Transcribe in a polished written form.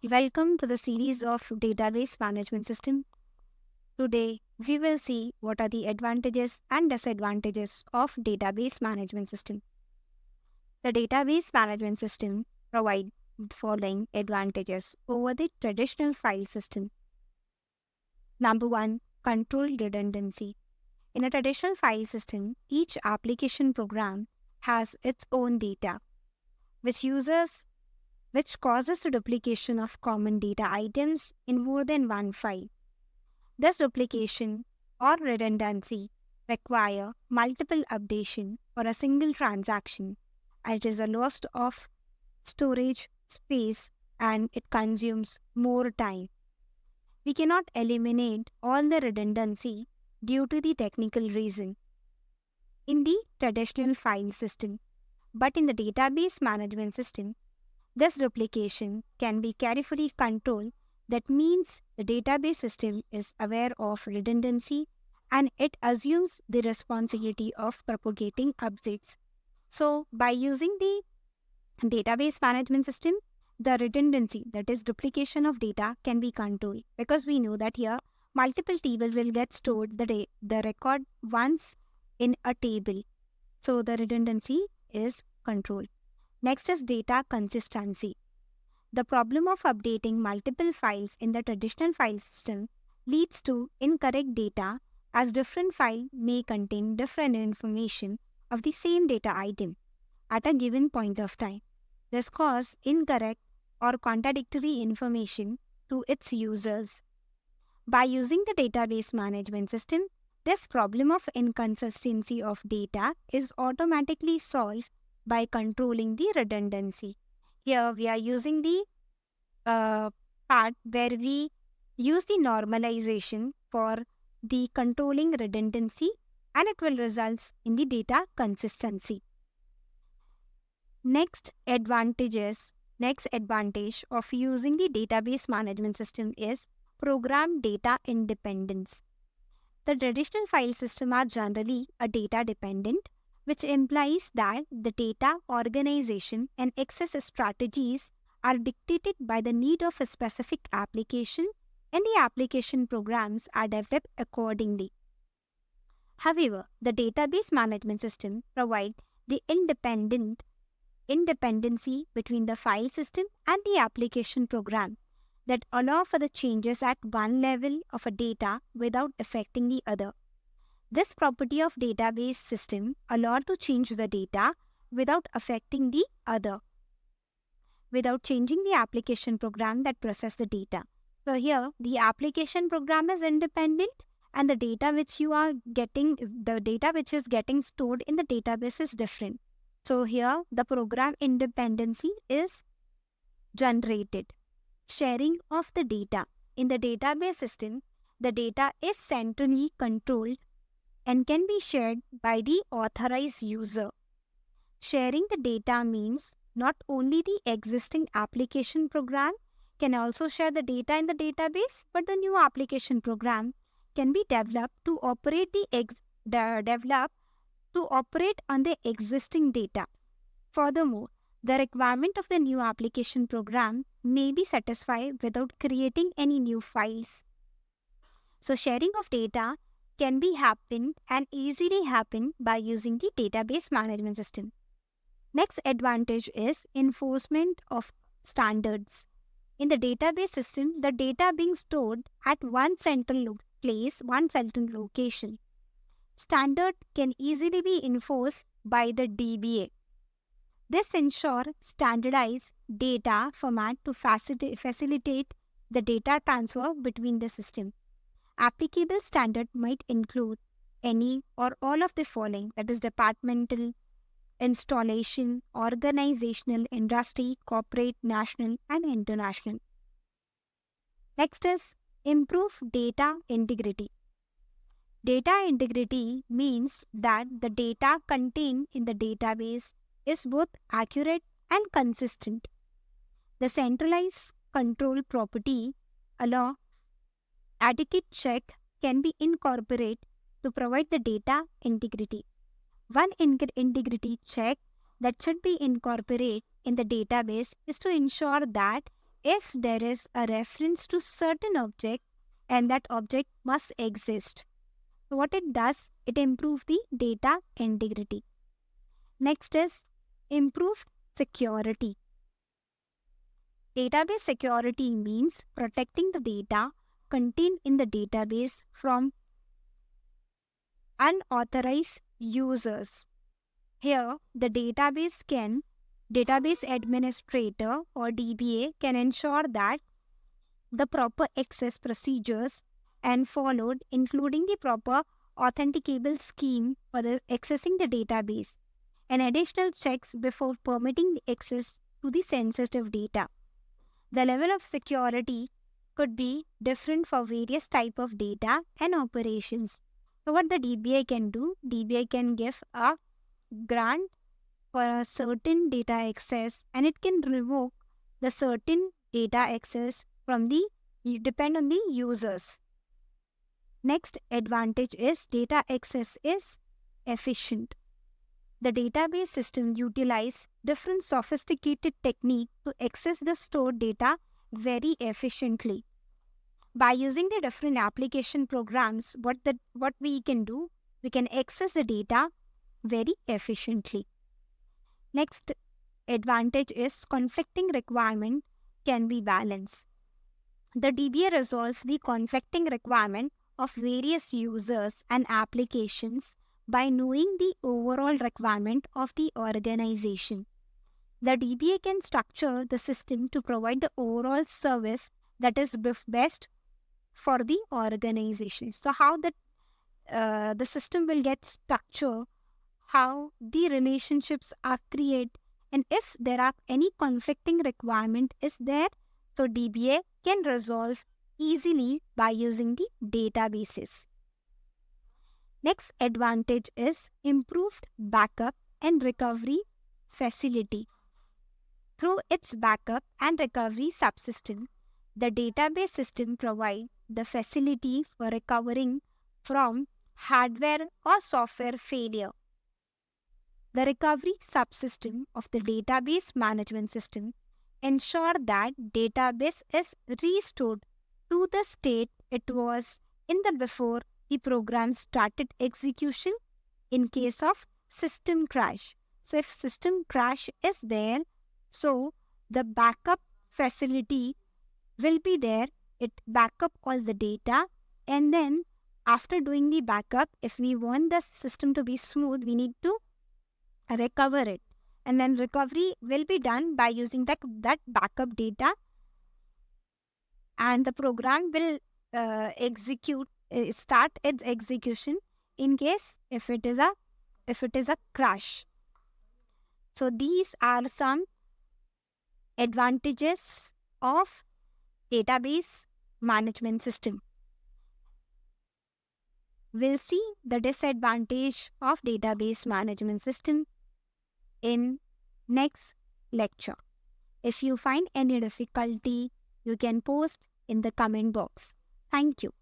Welcome to the series of database management system. Today, we will see what are the advantages and disadvantages of database management system. The database management system provides the following advantages over the traditional file system. Number one, control redundancy. In a traditional file system, each application program has its own data, which uses which causes the duplication of common data items in more than one file. This duplication or redundancy require multiple updation for a single transaction, and it is a loss of storage space and it consumes more time. We cannot eliminate all the redundancy due to the technical reason in the traditional file system, but in the database management system, this duplication can be carefully controlled. That means the database system is aware of redundancy and it assumes the responsibility of propagating updates. So, by using the database management system, the redundancy, that is duplication of data, can be controlled because we know that here multiple tables will get stored the record once in a table. So, the redundancy is controlled. Next is data consistency. The problem of updating multiple files in the traditional file system leads to incorrect data as different files may contain different information of the same data item at a given point of time. This causes incorrect or contradictory information to its users. By using the database management system, this problem of inconsistency of data is automatically solved by controlling the redundancy. Here we are using the part where we use the normalization for the controlling redundancy and it will result in the data consistency. Next advantage of using the database management system is program data independence. The traditional file system are generally a data dependent, which implies that the data organization and access strategies are dictated by the need of a specific application and the application programs are developed accordingly. However, the database management system provides the independency between the file system and the application program that allow for the changes at one level of a data without affecting the other. This property of database system allows to change the data without affecting the other, without changing the application program that process the data. So here the application program is independent and the data which is getting stored in the database is different. So here the program independency is generated. Sharing of the data. In the database system, the data is centrally controlled and can be shared by the authorized user. Sharing the data means not only the existing application program can also share the data in the database, but the new application program can be developed to operate on the existing data. Furthermore, the requirement of the new application program may be satisfied without creating any new files. So sharing of data can be happen and easily happen by using the database management system. Next advantage is enforcement of standards. In the database system, the data being stored at one central location. Standard can easily be enforced by the DBA. This ensures standardized data format to facilitate the data transfer between the system. Applicable standard might include any or all of the following, that is departmental, installation, organizational, industry, corporate, national and international. Next is improve data integrity. Data integrity means that the data contained in the database is both accurate and consistent. The centralized control property allow adequate check can be incorporated to provide the data integrity. One integrity check that should be incorporated in the database is to ensure that if there is a reference to certain object and that object must exist. So what it does, it improves the data integrity. Next is improved security. Database security means protecting the data contained in the database from unauthorized users. Here, the database administrator or DBA can ensure that the proper access procedures and followed, including the proper authenticable scheme for the accessing the database and additional checks before permitting the access to the sensitive data. The level of security could be different for various type of data and operations. So what the DBA can do, DBA can give a grant for a certain data access and it can revoke the certain data access from the depend on the users. Next advantage is data access is efficient. The database system utilize different sophisticated technique to access the stored data very efficiently. By using the different application programs, what we can do, we can access the data very efficiently. Next advantage is conflicting requirement can be balanced. The DBA resolves the conflicting requirement of various users and applications by knowing the overall requirement of the organization. The DBA can structure the system to provide the overall service that is best for the organization. So how the system will get structured, how the relationships are created, and if there are any conflicting requirement is there, so DBA can resolve easily by using the databases. Next advantage is improved backup and recovery facility. Through its backup and recovery subsystem, the database system provides the facility for recovering from hardware or software failure. The recovery subsystem of the database management system ensure that database is restored to the state it was in the before the program started execution in case of system crash. So if system crash is there, so the backup facility will be there. It backup all the data, and then after doing the backup, if we want the system to be smooth, we need to recover it, and then recovery will be done by using that backup data, and the program will start its execution in case if it is a crash. So these are some advantages of database management system. We'll see the disadvantage of database management system in next lecture. If you find any difficulty, you can post in the comment box. Thank you.